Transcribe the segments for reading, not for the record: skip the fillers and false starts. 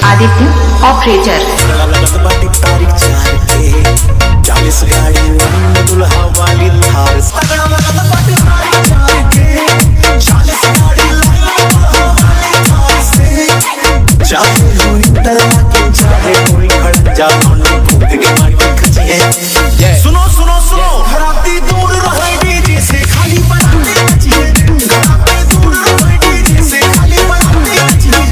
Aditya operator. तारीख 4 के 40 गाड़ी दुल्हा वाली थार चाहे कोई डरा के चाहे कोई खड़ जा भूख के मारी खची है। सुनो सुनो सुनो घराती दूर रहे डीजे से खाली बनाते बची है। घराती दूर रहे डीजे से खाली बनाते बची है।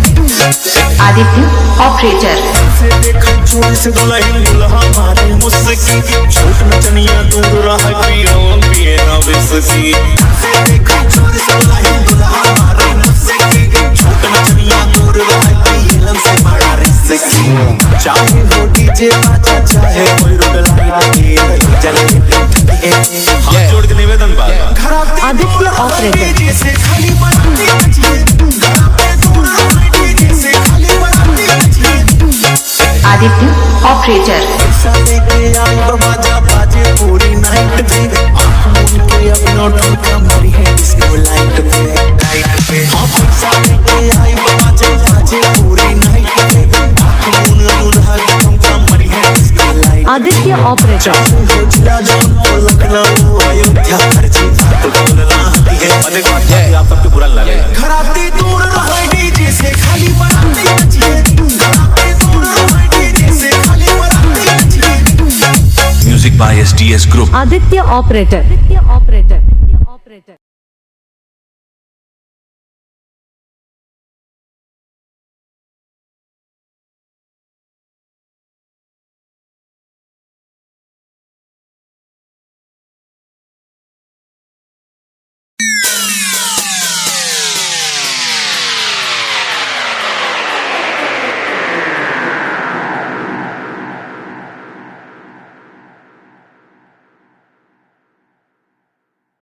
आदित्य ऑपरेटर। से देखा चोर से दुल्हन दुल्हा मारे मुस्की छोट नचनिया दूर रहे पियो पिए ना बिस्की। से देखा चोर से दुल्हन दुल्हा मारे मुस्की छोट नचनिया दूर रहे पियलन से बड़ा रिस्की। चाहे वो डीजे बाजा चाहे कोई रोड लाइट जले हाथ जोड़ के निवेदन बा आदित्य ऑपरेटर। से खाली बनाते बची है। घराते दूर रहे डीजे से खाली बनाते बची है। आदित्य ऑपरेटर। साले के आई बाजा बाजे पूरी नाइट पे के अपना ठुमका मारी है डिस्को लाइट पे साले के आई बाजा बाजे पूरी नाइट पे दुल्हा ठुमका मारी है डिस्को लाइट। आदित्य ऑपरेटर। जिला जौनपुर लखनऊ अयोध्या हर चीज तो बोलना है। आप सबके बुरा लगे घराती दूर रहे डीजे से खाली बनाते बची है। घराती दूर रहे डीजे से खाली बनाते बची है। Music by SDS Group. Aditya operator.